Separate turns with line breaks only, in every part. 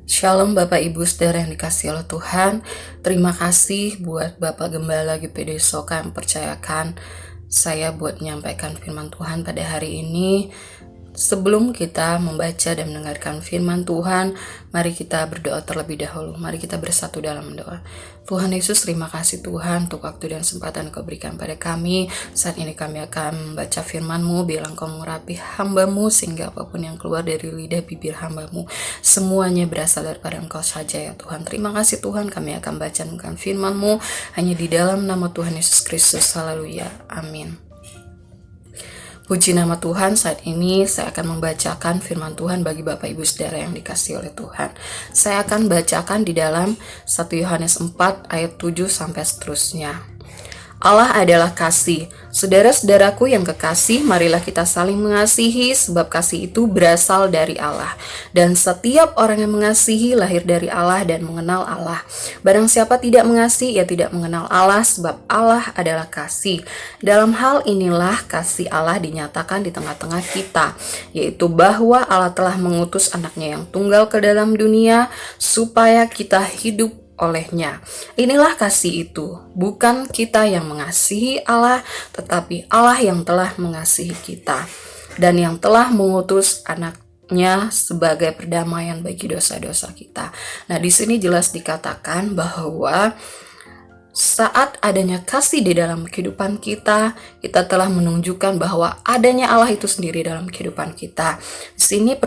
Shalom Bapak Ibu Saudara yang dikasihi oleh Tuhan. Terima kasih buat Bapak Gembala GPD Soka yang percayakan saya buat menyampaikan firman Tuhan pada hari ini. Sebelum kita membaca dan mendengarkan firman Tuhan, mari kita berdoa terlebih dahulu. Mari kita bersatu dalam doa. Tuhan Yesus, terima kasih Tuhan untuk waktu dan kesempatan Kau berikan pada kami. Saat ini kami akan membaca firman-Mu, biarlah Kau mengurapi hamba-Mu, sehingga apapun yang keluar dari lidah bibir hamba-Mu, semuanya berasal daripada Engkau saja ya Tuhan. Terima kasih Tuhan, kami akan bacakan firman-Mu hanya di dalam nama Tuhan Yesus Kristus. Haleluya. Amin. Puji nama Tuhan, saat ini saya akan membacakan firman Tuhan bagi Bapak Ibu Saudara yang dikasihi oleh Tuhan. Saya akan bacakan di dalam 1 Yohanes 4 ayat 7 sampai seterusnya. Allah adalah kasih. Saudara-saudaraku yang kekasih, marilah kita saling mengasihi, sebab kasih itu berasal dari Allah. Dan setiap orang yang mengasihi lahir dari Allah dan mengenal Allah. Barang siapa tidak mengasihi, ia tidak mengenal Allah, sebab Allah adalah kasih. Dalam hal inilah kasih Allah dinyatakan di tengah-tengah kita, yaitu bahwa Allah telah mengutus anaknya yang tunggal ke dalam dunia, supaya kita hidup olehnya. Inilah kasih itu, bukan kita yang mengasihi Allah, tetapi Allah yang telah mengasihi kita dan yang telah mengutus anaknya sebagai perdamaian bagi dosa-dosa kita. Nah, di sini jelas dikatakan bahwa saat adanya kasih di dalam kehidupan kita, kita telah menunjukkan bahwa adanya Allah itu sendiri dalam kehidupan kita. Di sini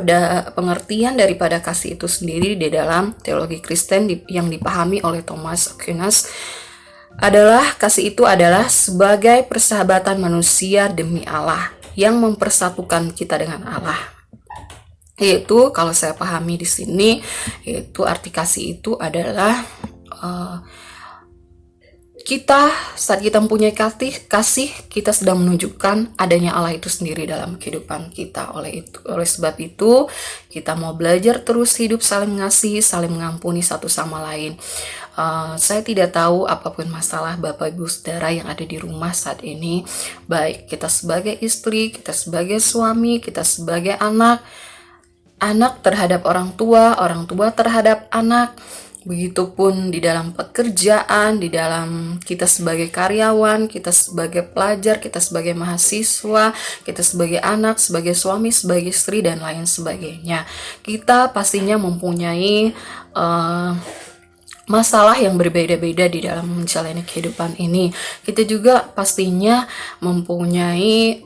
pengertian daripada kasih itu sendiri di dalam teologi Kristen yang dipahami oleh Thomas Aquinas adalah kasih itu adalah sebagai persahabatan manusia demi Allah yang mempersatukan kita dengan Allah. Yaitu kalau saya pahami di sini, yaitu arti kasih itu adalah kita saat kita mempunyai kasih, kita sedang menunjukkan adanya Allah itu sendiri dalam kehidupan kita. Oleh sebab itu, kita mau belajar terus hidup saling mengasihi, saling mengampuni satu sama lain. Saya tidak tahu apapun masalah Bapak Ibu Saudara yang ada di rumah saat ini, baik kita sebagai istri, kita sebagai suami, kita sebagai anak terhadap orang tua terhadap anak. Begitupun di dalam pekerjaan, di dalam kita sebagai karyawan, kita sebagai pelajar, kita sebagai mahasiswa, kita sebagai anak, sebagai suami, sebagai istri, dan lain sebagainya. Kita pastinya mempunyai masalah yang berbeda-beda di dalam menjalani kehidupan ini. Kita juga pastinya mempunyai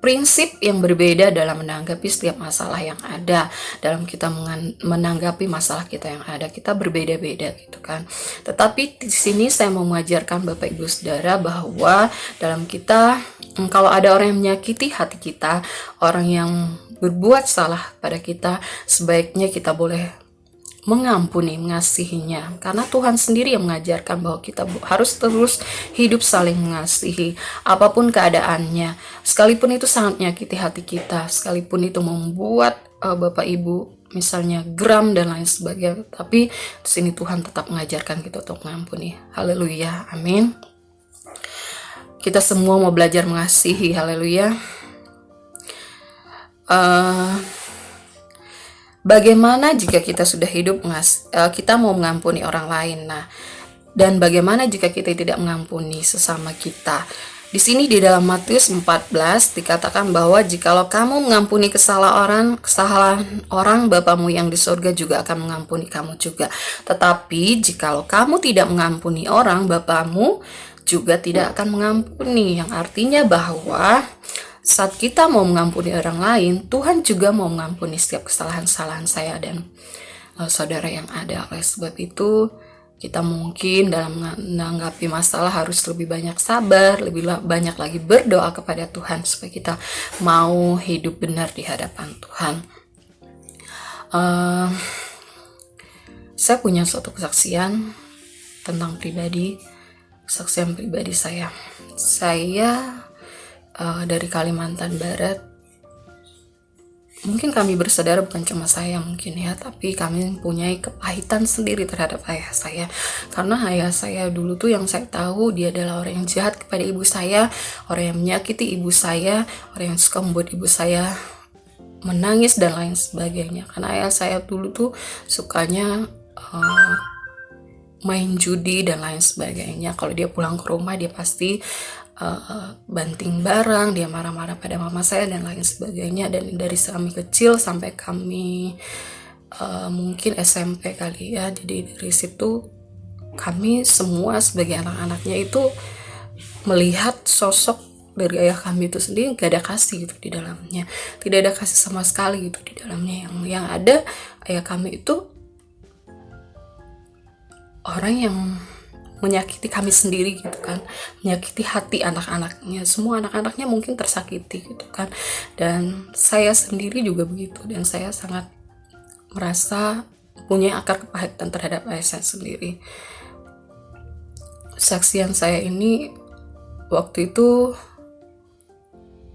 prinsip yang berbeda dalam menanggapi setiap masalah yang ada. Dalam kita menanggapi masalah kita yang ada, kita berbeda-beda gitu kan. Tetapi di sini saya mau mengajarkan Bapak Ibu Saudara bahwa dalam kita, kalau ada orang yang menyakiti hati kita, orang yang berbuat salah pada kita, sebaiknya kita boleh mengampuni, mengasihinya, karena Tuhan sendiri yang mengajarkan bahwa kita harus terus hidup saling mengasihi apapun keadaannya, sekalipun itu sangat menyakiti hati kita, sekalipun itu membuat Bapak Ibu misalnya geram dan lain sebagainya, tapi di sini Tuhan tetap mengajarkan kita untuk mengampuni. Haleluya, amin. Kita semua mau belajar mengasihi. Haleluya. Bagaimana jika kita sudah hidup kita mau mengampuni orang lain? Nah, dan bagaimana jika kita tidak mengampuni sesama kita? Di sini di dalam Matius 14 dikatakan bahwa jikalau kamu mengampuni kesalahan orang, Bapamu yang di surga juga akan mengampuni kamu juga. Tetapi jikalau kamu tidak mengampuni orang, Bapamu juga tidak akan mengampuni. Yang artinya bahwa saat kita mau mengampuni orang lain, Tuhan juga mau mengampuni setiap kesalahan-kesalahan saya dan saudara yang ada. Oleh sebab itu, kita mungkin dalam menanggapi masalah harus lebih banyak sabar, lebih banyak lagi berdoa kepada Tuhan supaya kita mau hidup benar di hadapan Tuhan. Saya punya suatu kesaksian tentang kesaksian pribadi saya. Saya dari Kalimantan Barat. Mungkin kami bersaudara bukan cuma saya mungkin ya, tapi kami mempunyai kepahitan sendiri terhadap ayah saya. Karena ayah saya dulu tuh yang saya tahu dia adalah orang yang jahat kepada ibu saya, orang yang menyakiti ibu saya, orang yang suka membuat ibu saya menangis dan lain sebagainya. Karena ayah saya dulu tuh sukanya main judi dan lain sebagainya. Kalau dia pulang ke rumah dia pasti banting barang, dia marah-marah pada mama saya dan lain sebagainya. Dan dari kami kecil sampai kami mungkin SMP kali ya, jadi dari situ kami semua sebagai anak-anaknya itu melihat sosok dari ayah kami itu sendiri gak ada kasih gitu di dalamnya, tidak ada kasih sama sekali gitu di dalamnya. Yang ada ayah kami itu orang yang menyakiti kami sendiri gitu kan, menyakiti hati anak-anaknya, semua anak-anaknya mungkin tersakiti gitu kan. Dan saya sendiri juga begitu, dan saya sangat merasa punya akar kepahitan terhadap ayah saya sendiri. Kesaksian saya ini waktu itu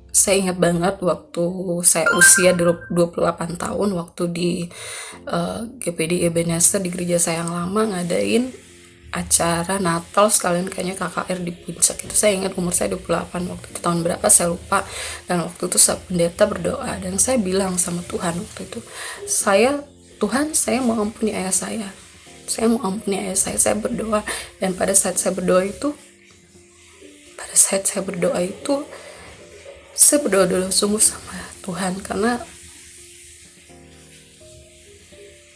saya ingat banget waktu saya usia 28 tahun, waktu di GPD Ebenezer di gereja saya yang lama ngadain acara Natal sekalian kayaknya KKR di Puncak. Itu saya ingat umur saya 28, waktu itu tahun berapa saya lupa. Dan waktu itu pendeta berdoa dan saya bilang sama Tuhan waktu itu, Tuhan saya mau ampuni ayah saya mau ampuni ayah saya berdoa. Dan pada saat saya berdoa itu saya berdoa dulu sungguh sama Tuhan, karena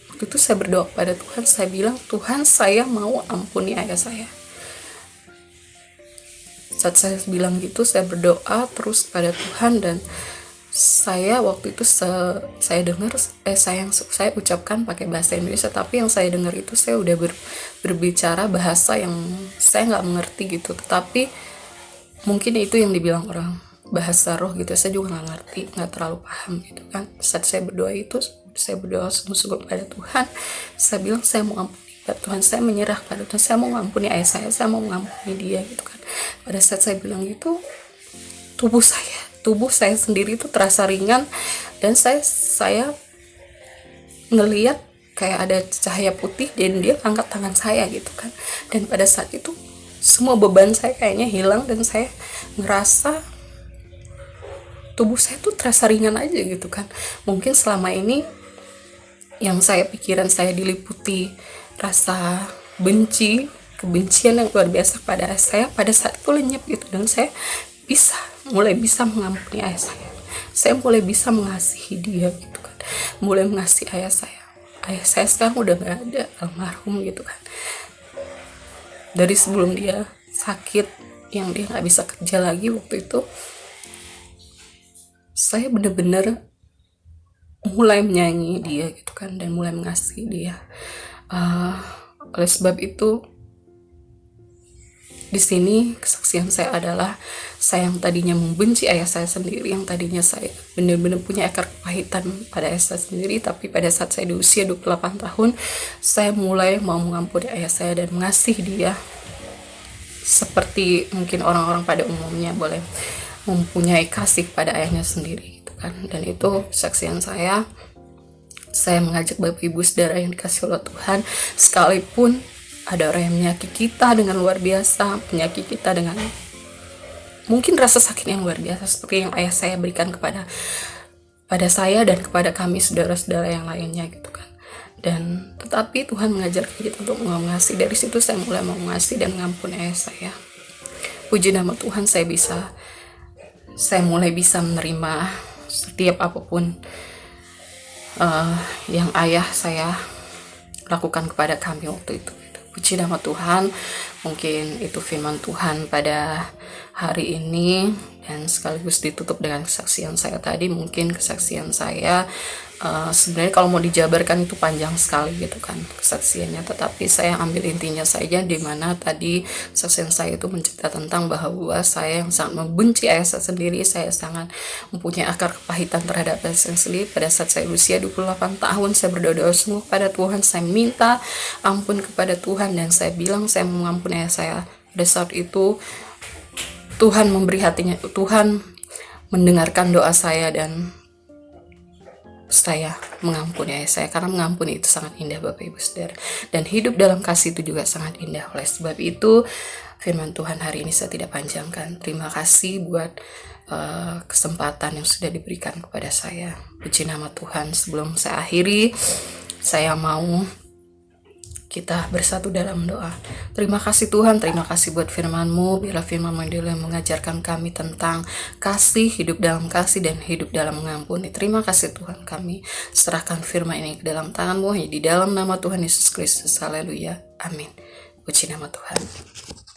waktu itu saya berdoa pada Tuhan, saya bilang, Tuhan saya mau ampuni ayah saya. Saat saya bilang gitu, saya berdoa terus pada Tuhan, dan saya waktu itu saya dengar saya ucapkan pakai bahasa Indonesia, tapi yang saya dengar itu saya udah berbicara bahasa yang saya nggak mengerti gitu, tetapi mungkin itu yang dibilang orang bahasa roh gitu, saya juga nggak ngerti, nggak terlalu paham gitu kan. Saat saya berdoa itu, saya berdoa sungguh-sungguh pada Tuhan, saya bilang saya mau ampuni pada Tuhan, saya menyerah pada Tuhan, saya mau mengampuni ayah saya mau mengampuni dia gitu kan. Pada saat saya bilang itu, tubuh saya sendiri itu terasa ringan, dan saya ngelihat kayak ada cahaya putih dan dia angkat tangan saya gitu kan. Dan pada saat itu semua beban saya kayaknya hilang, dan saya ngerasa tubuh saya tuh terasa ringan aja gitu kan. Mungkin selama ini yang pikiran saya diliputi rasa kebencian yang luar biasa pada saya, pada saat itu lenyap gitu, dan saya mulai bisa mengampuni ayah saya mulai bisa mengasihi dia gitu kan, mulai mengasihi ayah saya sekarang udah gak ada, almarhum gitu kan. Dari sebelum dia sakit yang dia gak bisa kerja lagi, waktu itu saya benar-benar mulai menyayangi dia gitu kan, dan mulai mengasihi dia. Oleh sebab itu, di sini kesaksian saya adalah saya yang tadinya membenci ayah saya sendiri, yang tadinya saya benar-benar punya akar kepahitan pada ayah saya sendiri, tapi pada saat saya di usia 28 tahun, saya mulai mau mengampuni ayah saya dan mengasihi dia seperti mungkin orang-orang pada umumnya boleh mempunyai kasih pada ayahnya sendiri gitu kan. Dan itu kesaksian saya mengajak Bapak Ibu Saudara yang dikasihi oleh Tuhan, sekalipun ada orang yang menyakiti kita dengan luar biasa, menyakiti kita dengan mungkin rasa sakit yang luar biasa seperti yang ayah saya berikan kepada saya dan kepada kami saudara-saudara yang lainnya gitu kan. Dan tetapi Tuhan mengajarkan kita untuk mengasihi. Dari situ saya mulai mau mengasihi dan mengampuni ayah saya. Puji nama Tuhan, saya mulai bisa menerima setiap apapun yang ayah saya lakukan kepada kami waktu itu. Puji nama Tuhan. Mungkin itu firman Tuhan pada hari ini, dan sekaligus ditutup dengan kesaksian saya tadi. Mungkin kesaksian saya sebenarnya kalau mau dijabarkan itu panjang sekali gitu kan kesaksiannya, tetapi saya ambil intinya saja, di mana tadi kesaksian saya itu mencerita tentang bahwa saya yang sangat membenci ayah saya sendiri, saya sangat mempunyai akar kepahitan terhadap ayah saya sendiri. Pada saat saya usia 28 tahun, saya berdoa sungguh pada Tuhan, saya minta ampun kepada Tuhan, dan saya bilang saya mengampuni ayah saya. Pada saat itu Tuhan memberi hatinya, Tuhan mendengarkan doa saya, dan saya mengampuni ayah saya, karena mengampuni itu sangat indah Bapak Ibu Saudara, dan hidup dalam kasih itu juga sangat indah. Oleh sebab itu firman Tuhan hari ini saya tidak panjangkan. Terima kasih buat kesempatan yang sudah diberikan kepada saya. Puji nama Tuhan. Sebelum saya akhiri, saya mau kita bersatu dalam doa. Terima kasih Tuhan, terima kasih buat firman-Mu. Biarlah firman-Mu yang mengajarkan kami tentang kasih, hidup dalam kasih, dan hidup dalam mengampuni. Terima kasih Tuhan, kami serahkan firman ini ke dalam tangan-Mu, di dalam nama Tuhan Yesus Kristus. Haleluya. Amin. Puji nama Tuhan.